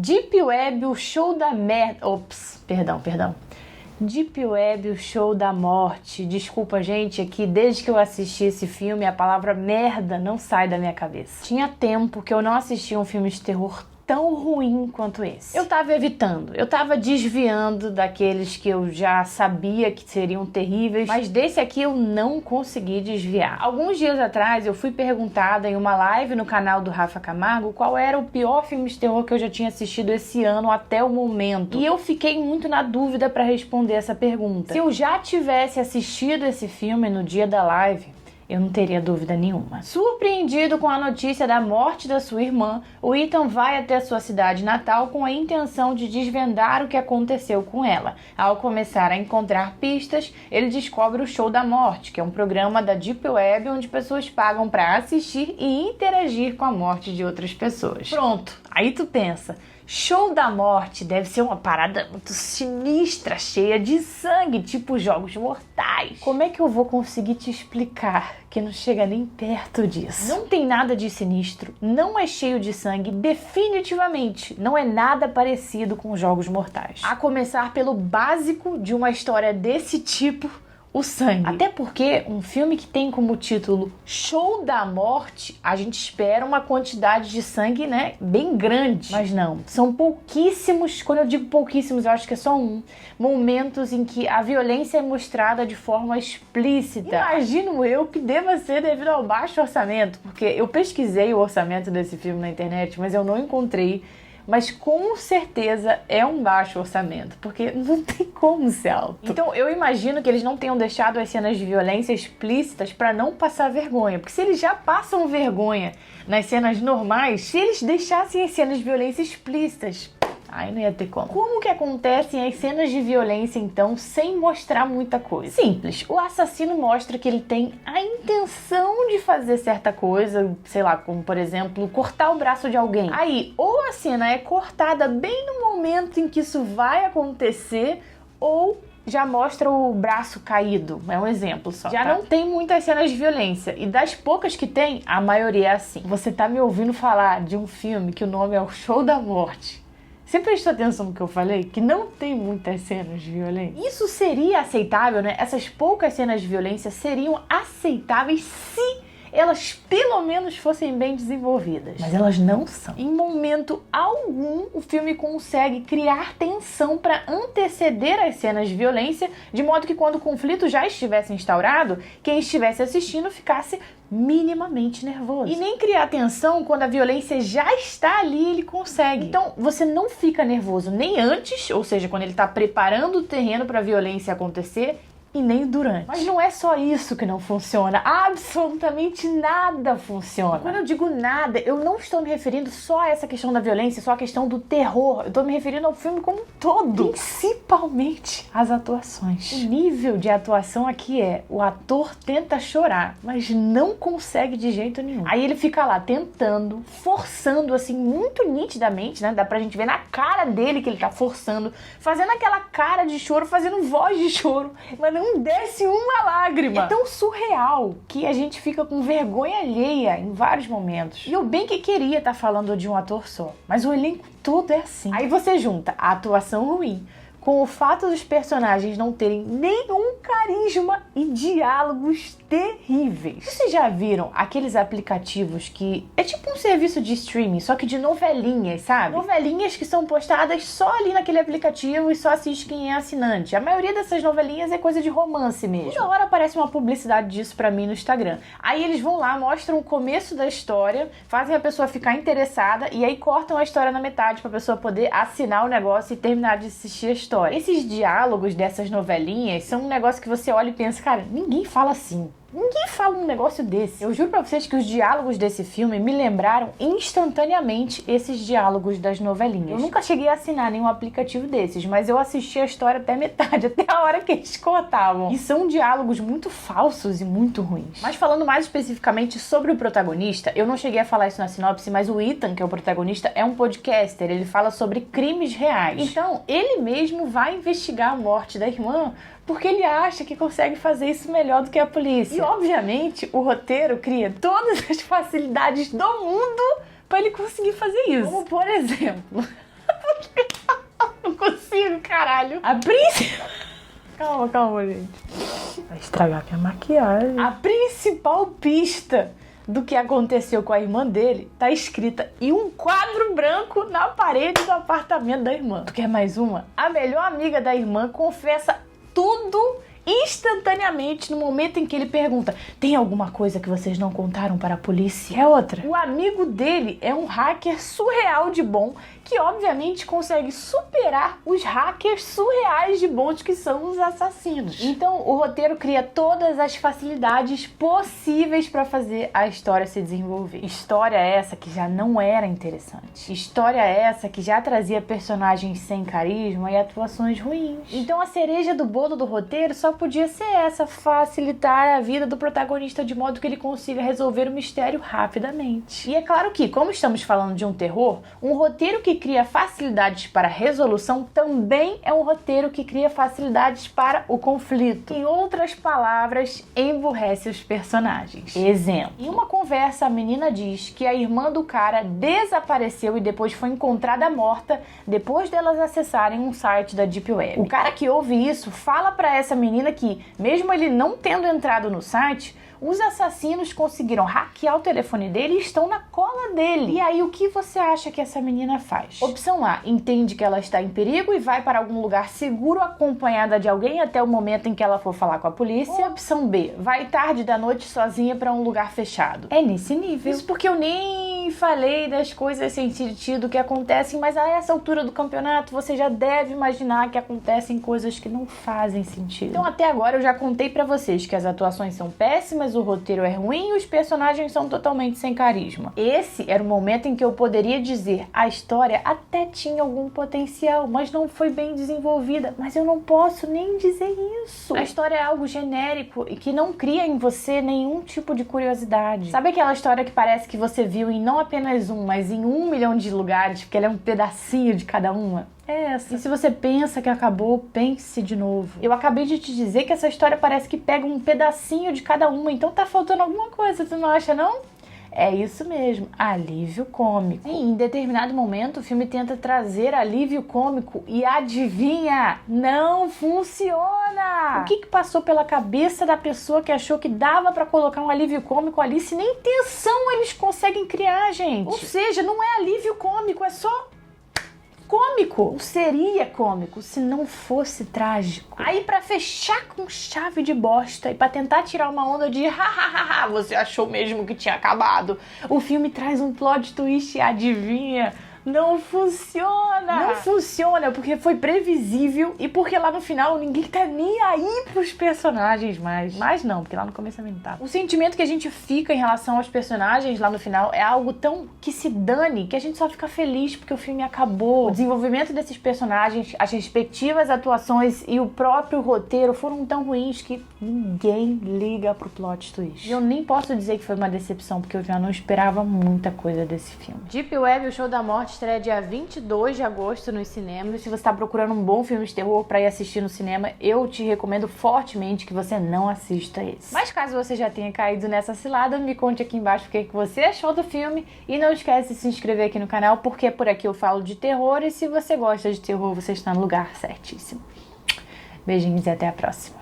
Deep Web, o show da merda... Ops, perdão. Deep Web, o show da morte. Desculpa, gente, é que desde que eu assisti esse filme, a palavra merda não sai da minha cabeça. Tinha tempo que eu não assistia um filme de terror tão ruim quanto esse. Eu tava evitando, eu tava desviando daqueles que eu já sabia que seriam terríveis, mas desse aqui eu não consegui desviar. Alguns dias atrás eu fui perguntada em uma live no canal do Rafa Camargo qual era o pior filme de terror que eu já tinha assistido esse ano até o momento. E eu fiquei muito na dúvida para responder essa pergunta. Se eu já tivesse assistido esse filme no dia da live, eu não teria dúvida nenhuma. Surpreendido com a notícia da morte da sua irmã, o Ethan vai até a sua cidade natal com a intenção de desvendar o que aconteceu com ela. Ao começar a encontrar pistas, ele descobre o Show da Morte, que é um programa da Deep Web onde pessoas pagam para assistir e interagir com a morte de outras pessoas. Pronto, aí tu pensa... Show da Morte deve ser uma parada muito sinistra, cheia de sangue, tipo Jogos Mortais. Como é que eu vou conseguir te explicar que não chega nem perto disso? Não tem nada de sinistro, não é cheio de sangue, definitivamente não é nada parecido com Jogos Mortais. A começar pelo básico de uma história desse tipo, o sangue. Até porque um filme que tem como título Show da Morte, a gente espera uma quantidade de sangue, né, bem grande. Mas não, são pouquíssimos, quando eu digo pouquíssimos, eu acho que é só momentos em que a violência é mostrada de forma explícita. Imagino eu que deva ser devido ao baixo orçamento, porque eu pesquisei o orçamento desse filme na internet, mas eu não encontrei. Mas com certeza é um baixo orçamento, porque não tem como ser alto. Então eu imagino que eles não tenham deixado as cenas de violência explícitas para não passar vergonha, porque se eles já passam vergonha nas cenas normais, se eles deixassem as cenas de violência explícitas, aí não ia ter como. Como que acontecem as cenas de violência, então, sem mostrar muita coisa? Simples. O assassino mostra que ele tem a intenção de fazer certa coisa, sei lá, como, por exemplo, cortar o braço de alguém. Aí, ou a cena é cortada bem no momento em que isso vai acontecer, ou já mostra o braço caído. É um exemplo só. Já não tem muitas cenas de violência. E das poucas que tem, a maioria é assim. Você tá me ouvindo falar de um filme que o nome é O Show da Morte. Você prestou atenção no que eu falei? Que não tem muitas cenas de violência? Isso seria aceitável, né? Essas poucas cenas de violência seriam aceitáveis se elas pelo menos fossem bem desenvolvidas. Mas elas não são. Em momento algum, o filme consegue criar tensão para anteceder as cenas de violência, de modo que quando o conflito já estivesse instaurado, quem estivesse assistindo ficasse minimamente nervoso. E nem criar tensão quando a violência já está ali, ele consegue. Então, você não fica nervoso nem antes, ou seja, quando ele está preparando o terreno para a violência acontecer, e nem durante. Mas não é só isso que não funciona. Absolutamente nada funciona. Quando eu digo nada, eu não estou me referindo só a essa questão da violência, só a questão do terror. Eu estou me referindo ao filme como um todo. Principalmente as atuações. O nível de atuação aqui é: o ator tenta chorar, mas não consegue de jeito nenhum. Aí ele fica lá tentando, forçando assim, muito nitidamente, né? Dá pra gente ver na cara dele que ele tá forçando, fazendo aquela cara de choro, fazendo voz de choro, mas não desce uma lágrima. É tão surreal que a gente fica com vergonha alheia em vários momentos. E eu bem que queria estar falando de um ator só, mas o elenco todo é assim. Aí você junta a atuação ruim com o fato dos personagens não terem nenhum carisma e diálogos terríveis. Vocês já viram aqueles aplicativos que é tipo um serviço de streaming, só que de novelinhas, sabe? Novelinhas que são postadas só ali naquele aplicativo e só assiste quem é assinante. A maioria dessas novelinhas é coisa de romance mesmo. Toda hora aparece uma publicidade disso pra mim no Instagram. Aí eles vão lá, mostram o começo da história, fazem a pessoa ficar interessada e aí cortam a história na metade pra pessoa poder assinar o negócio e terminar de assistir a história. Esses diálogos dessas novelinhas são um negócio que você olha e pensa, cara, ninguém fala assim. Ninguém fala um negócio desse. Eu juro pra vocês que os diálogos desse filme me lembraram instantaneamente esses diálogos das novelinhas. Eu nunca cheguei a assinar nenhum aplicativo desses, mas eu assisti a história até metade, até a hora que eles cortavam. E são diálogos muito falsos e muito ruins. Mas falando mais especificamente sobre o protagonista, eu não cheguei a falar isso na sinopse, mas o Ethan, que é o protagonista, é um podcaster. Ele fala sobre crimes reais. Então, ele mesmo vai investigar a morte da irmã porque ele acha que consegue fazer isso melhor do que a polícia. E, obviamente, o roteiro cria todas as facilidades do mundo para ele conseguir fazer isso. Como, por exemplo, caralho. Calma, gente. Vai estragar minha maquiagem. A principal pista do que aconteceu com a irmã dele tá escrita em um quadro branco na parede do apartamento da irmã. Tu quer mais uma? A melhor amiga da irmã confessa tudo instantaneamente no momento em que ele pergunta: tem alguma coisa que vocês não contaram para a polícia? É outra. O amigo dele é um hacker surreal de bom que obviamente consegue superar os hackers surreais de bons que são os assassinos. Então o roteiro cria todas as facilidades possíveis para fazer a história se desenvolver. História essa que já não era interessante. História essa que já trazia personagens sem carisma e atuações ruins. Então a cereja do bolo do roteiro só podia ser essa: facilitar a vida do protagonista de modo que ele consiga resolver o mistério rapidamente. E é claro que, como estamos falando de um terror, um roteiro que cria facilidades para a resolução também é um roteiro que cria facilidades para o conflito. Em outras palavras, emburrece os personagens. Exemplo: em uma conversa, a menina diz que a irmã do cara desapareceu e depois foi encontrada morta depois delas acessarem um site da Deep Web. O cara que ouve isso fala para essa menina que, mesmo ele não tendo entrado no site, os assassinos conseguiram hackear o telefone dele e estão na cola dele. E aí, o que você acha que essa menina faz? Opção A: entende que ela está em perigo e vai para algum lugar seguro acompanhada de alguém até o momento em que ela for falar com a polícia. Ou opção B: vai tarde da noite sozinha para um lugar fechado. É nesse nível. Isso porque eu nem falei das coisas sem sentido que acontecem, mas a essa altura do campeonato você já deve imaginar que acontecem coisas que não fazem sentido. Então até agora eu já contei pra vocês que as atuações são péssimas, o roteiro é ruim e os personagens são totalmente sem carisma. Esse era o momento em que eu poderia dizer: a história até tinha algum potencial, mas não foi bem desenvolvida. Mas eu não posso nem dizer isso. A história é algo genérico e que não cria em você nenhum tipo de curiosidade. Sabe aquela história que parece que você viu em não apenas um, mas em 1 milhão de lugares, porque ela é um pedacinho de cada uma? É essa. E se você pensa que acabou, pense de novo. Eu acabei de te dizer que essa história parece que pega um pedacinho de cada uma, então tá faltando alguma coisa, tu não acha não? É isso mesmo, alívio cômico. Sim, em determinado momento o filme tenta trazer alívio cômico e adivinha? Não funciona! O que passou pela cabeça da pessoa que achou que dava pra colocar um alívio cômico ali se nem tensão eles conseguem criar, gente? Ou seja, não é alívio cômico, é só cômico. Ou seria cômico se não fosse trágico. Aí, pra fechar com chave de bosta e pra tentar tirar uma onda de hahaha, você achou mesmo que tinha acabado, o filme traz um plot twist e adivinha? Não funciona! Não funciona porque foi previsível e porque lá no final ninguém tá nem aí pros personagens mais. Mas não, porque lá no começo também não tá. O sentimento que a gente fica em relação aos personagens lá no final é algo tão que se dane, que a gente só fica feliz porque o filme acabou. O desenvolvimento desses personagens, as respectivas atuações e o próprio roteiro foram tão ruins que ninguém liga pro plot twist. E eu nem posso dizer que foi uma decepção, porque eu já não esperava muita coisa desse filme. Deep Web, o Show da Morte, estreia dia 22 de agosto nos cinemas. Se você está procurando um bom filme de terror para ir assistir no cinema, eu te recomendo fortemente que você não assista esse. Mas caso você já tenha caído nessa cilada, me conte aqui embaixo o que você achou do filme e não esquece de se inscrever aqui no canal, porque por aqui eu falo de terror e se você gosta de terror, você está no lugar certíssimo. Beijinhos e até a próxima.